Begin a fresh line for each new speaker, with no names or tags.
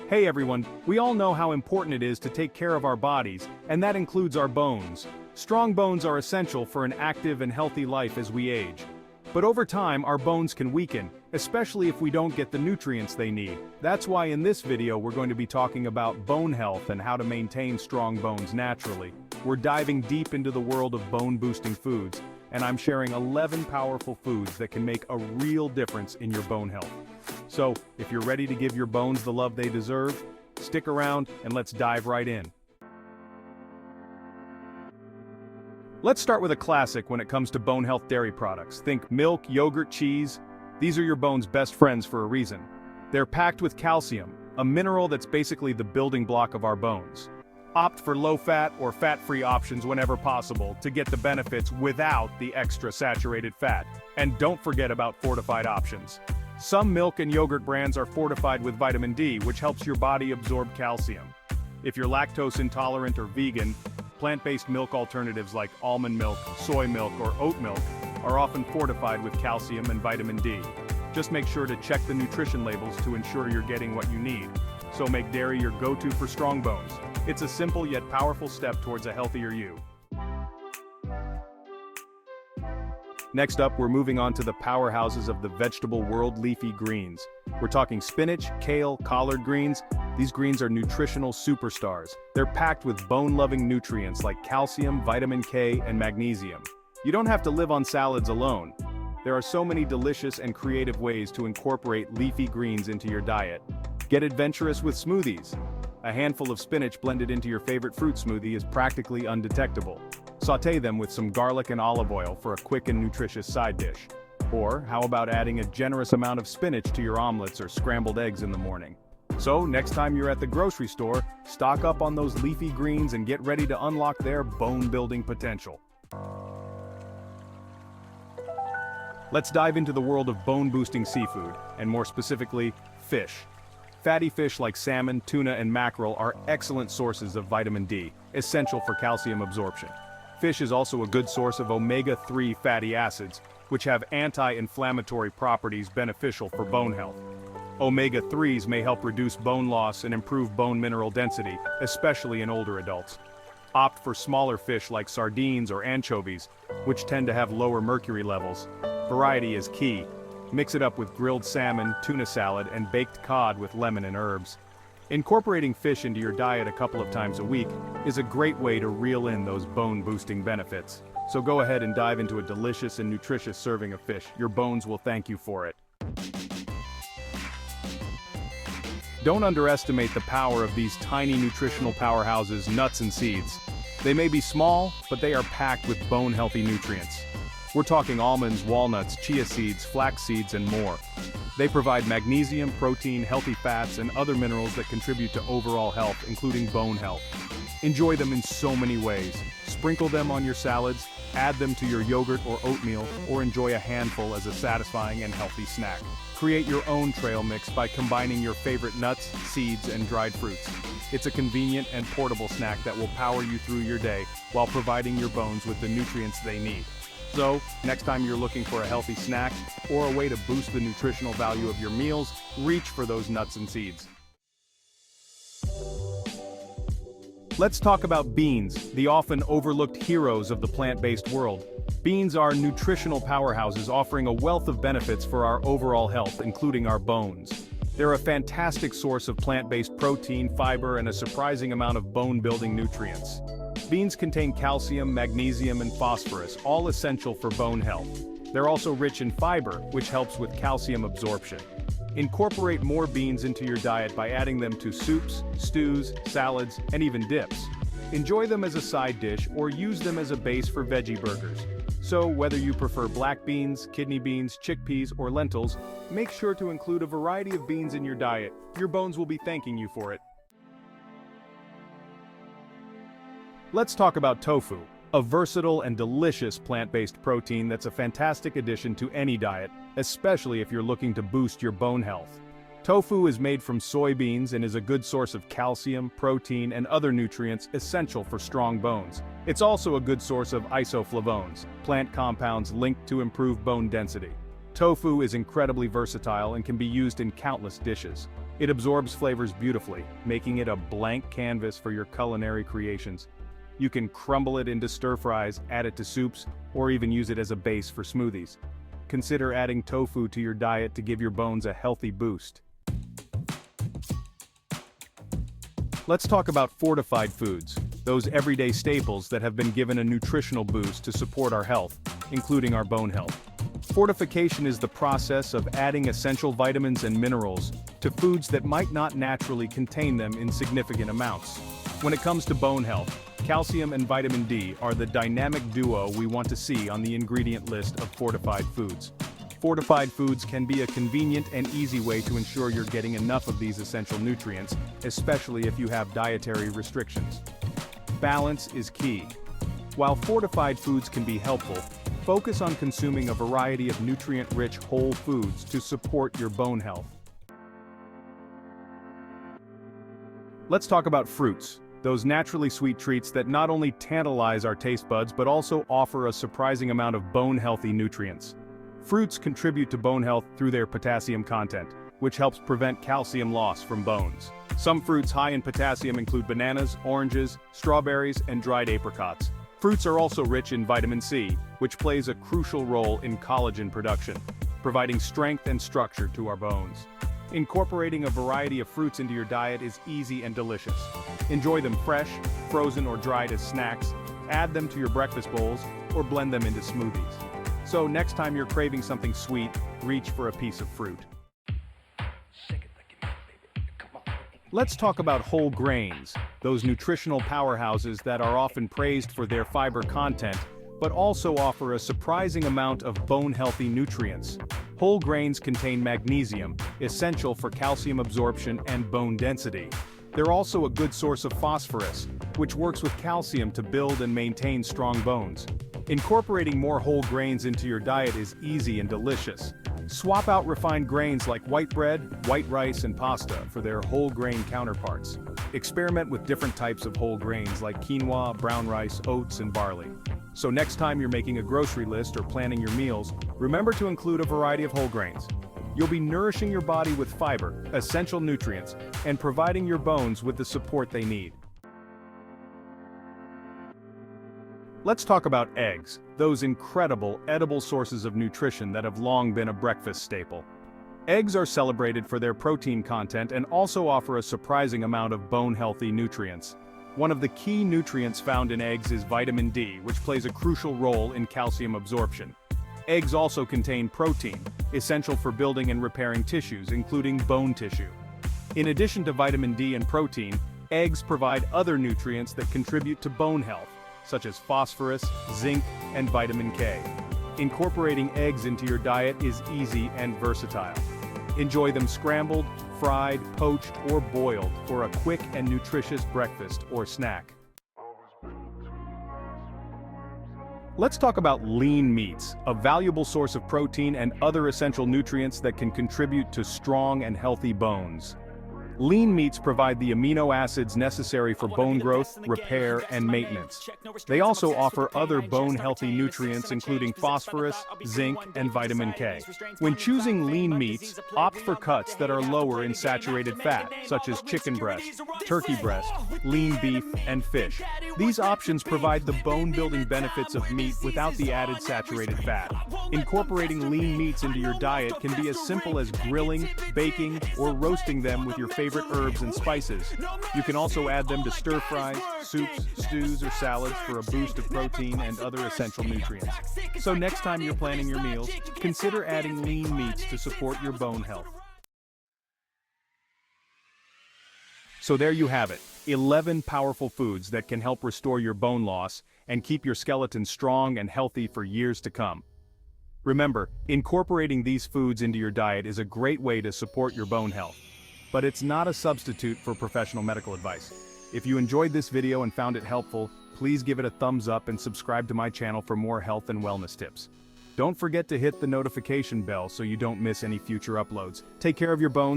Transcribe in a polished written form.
Hey everyone, we all know how important it is to take care of our bodies, and that includes our bones. Strong bones are essential for an active and healthy life as we age. But over time, our bones can weaken, especially if we don't get the nutrients they need. That's why in this video we're going to be talking about bone health and how to maintain strong bones naturally. We're diving deep into the world of bone-boosting foods, and I'm sharing 11 powerful foods that can make a real difference in your bone health. So, if you're ready to give your bones the love they deserve, stick around and let's dive right in. Let's start with a classic when it comes to bone health dairy products. Think milk, yogurt, cheese. These are your bone's best friends for a reason. They're packed with calcium, a mineral that's basically the building block of our bones. Opt for low-fat or fat-free options whenever possible to get the benefits without the extra saturated fat. And don't forget about fortified options. Some milk and yogurt brands are fortified with vitamin D, which helps your body absorb calcium. If you're lactose intolerant or vegan, plant-based milk alternatives like almond milk, soy milk, or oat milk are often fortified with calcium and vitamin D. Just make sure to check the nutrition labels to ensure you're getting what you need. So make dairy your go-to for strong bones. It's a simple yet powerful step towards a healthier you. Next up, we're moving on to the powerhouses of the vegetable world, leafy greens. We're talking spinach, kale, collard greens. These greens are nutritional superstars. They're packed with bone-loving nutrients like calcium, vitamin K, and magnesium. You don't have to live on salads alone. There are so many delicious and creative ways to incorporate leafy greens into your diet. Get adventurous with smoothies. A handful of spinach blended into your favorite fruit smoothie is practically undetectable. Sauté them with some garlic and olive oil for a quick and nutritious side dish. Or, how about adding a generous amount of spinach to your omelets or scrambled eggs in the morning? So, next time you're at the grocery store, stock up on those leafy greens and get ready to unlock their bone-building potential. Let's dive into the world of bone-boosting seafood, and more specifically, fish. Fatty fish like salmon, tuna, and mackerel are excellent sources of vitamin D, essential for calcium absorption. Fish is also a good source of omega-3 fatty acids, which have anti-inflammatory properties beneficial for bone health. Omega-3s may help reduce bone loss and improve bone mineral density, especially in older adults. Opt for smaller fish like sardines or anchovies, which tend to have lower mercury levels. Variety is key. Mix it up with grilled salmon, tuna salad, and baked cod with lemon and herbs. Incorporating fish into your diet a couple of times a week is a great way to reel in those bone-boosting benefits. So go ahead and dive into a delicious and nutritious serving of fish. Your bones will thank you for it. Don't underestimate the power of these tiny nutritional powerhouses, nuts and seeds. They may be small, but they are packed with bone-healthy nutrients. We're talking almonds, walnuts, chia seeds, flax seeds, and more. They provide magnesium, protein, healthy fats, and other minerals that contribute to overall health, including bone health. Enjoy them in so many ways. Sprinkle them on your salads, add them to your yogurt or oatmeal, or enjoy a handful as a satisfying and healthy snack. Create your own trail mix by combining your favorite nuts, seeds, and dried fruits. It's a convenient and portable snack that will power you through your day while providing your bones with the nutrients they need. So, next time you're looking for a healthy snack or a way to boost the nutritional value of your meals, reach for those nuts and seeds. Let's talk about beans, the often overlooked heroes of the plant-based world. Beans are nutritional powerhouses offering a wealth of benefits for our overall health, including our bones. They're a fantastic source of plant-based protein, fiber, and a surprising amount of bone-building nutrients. Beans contain calcium, magnesium, and phosphorus, all essential for bone health. They're also rich in fiber, which helps with calcium absorption. Incorporate more beans into your diet by adding them to soups, stews, salads, and even dips. Enjoy them as a side dish or use them as a base for veggie burgers. So, whether you prefer black beans, kidney beans, chickpeas, or lentils, make sure to include a variety of beans in your diet. Your bones will be thanking you for it. Let's talk about tofu, a versatile and delicious plant-based protein that's a fantastic addition to any diet, especially if you're looking to boost your bone health. Tofu is made from soybeans and is a good source of calcium, protein, and other nutrients essential for strong bones. It's also a good source of isoflavones, plant compounds linked to improve bone density. Tofu is incredibly versatile and can be used in countless dishes. It absorbs flavors beautifully, making it a blank canvas for your culinary creations. You can crumble it into stir-fries, add it to soups, or even use it as a base for smoothies. Consider adding tofu to your diet to give your bones a healthy boost. Let's talk about fortified foods, those everyday staples that have been given a nutritional boost to support our health, including our bone health. Fortification is the process of adding essential vitamins and minerals to foods that might not naturally contain them in significant amounts. When it comes to bone health, calcium and vitamin D are the dynamic duo we want to see on the ingredient list of fortified foods. Fortified foods can be a convenient and easy way to ensure you're getting enough of these essential nutrients, especially if you have dietary restrictions. Balance is key. While fortified foods can be helpful, focus on consuming a variety of nutrient-rich whole foods to support your bone health. Let's talk about fruits, those naturally sweet treats that not only tantalize our taste buds but also offer a surprising amount of bone-healthy nutrients. Fruits contribute to bone health through their potassium content, which helps prevent calcium loss from bones. Some fruits high in potassium include bananas, oranges, strawberries, and dried apricots. Fruits are also rich in vitamin C, which plays a crucial role in collagen production, providing strength and structure to our bones. Incorporating a variety of fruits into your diet is easy and delicious. Enjoy them fresh, frozen, or dried as snacks, add them to your breakfast bowls, or blend them into smoothies. So next time you're craving something sweet, reach for a piece of fruit. Let's talk about whole grains, those nutritional powerhouses that are often praised for their fiber content, but also offer a surprising amount of bone-healthy nutrients. Whole grains contain magnesium, essential for calcium absorption and bone density. They're also a good source of phosphorus, which works with calcium to build and maintain strong bones. Incorporating more whole grains into your diet is easy and delicious. Swap out refined grains like white bread, white rice, and pasta for their whole grain counterparts. Experiment with different types of whole grains like quinoa, brown rice, oats, and barley. So next time you're making a grocery list or planning your meals, remember to include a variety of whole grains. You'll be nourishing your body with fiber, essential nutrients, and providing your bones with the support they need. Let's talk about eggs, those incredible, edible sources of nutrition that have long been a breakfast staple. Eggs are celebrated for their protein content and also offer a surprising amount of bone-healthy nutrients. One of the key nutrients found in eggs is vitamin D, which plays a crucial role in calcium absorption. Eggs also contain protein, essential for building and repairing tissues, including bone tissue. In addition to vitamin D and protein, eggs provide other nutrients that contribute to bone health, such as phosphorus, zinc, and vitamin K. Incorporating eggs into your diet is easy and versatile. Enjoy them scrambled, fried, poached, or boiled for a quick and nutritious breakfast or snack. Let's talk about lean meats, a valuable source of protein and other essential nutrients that can contribute to strong and healthy bones. Lean meats provide the amino acids necessary for bone growth, repair, and maintenance. They also offer other bone-healthy nutrients including phosphorus, zinc, and vitamin K. When choosing lean meats, opt for cuts that are lower in saturated fat, such as chicken breast, turkey breast, lean beef, and fish. These options provide the bone-building benefits of meat without the added saturated fat. Incorporating lean meats into your diet can be as simple as grilling, baking, or roasting them with your favorite herbs and spices. You can also add them to stir-fries, soups, stews, or salads for a boost of protein and other essential nutrients. So next time you're planning your meals, consider adding lean meats to support your bone health. So there you have it, 11 powerful foods that can help restore your bone loss and keep your skeleton strong and healthy for years to come. Remember, incorporating these foods into your diet is a great way to support your bone health. But it's not a substitute for professional medical advice. If you enjoyed this video and found it helpful, please give it a thumbs up and subscribe to my channel for more health and wellness tips. Don't forget to hit the notification bell so you don't miss any future uploads. Take care of your bones.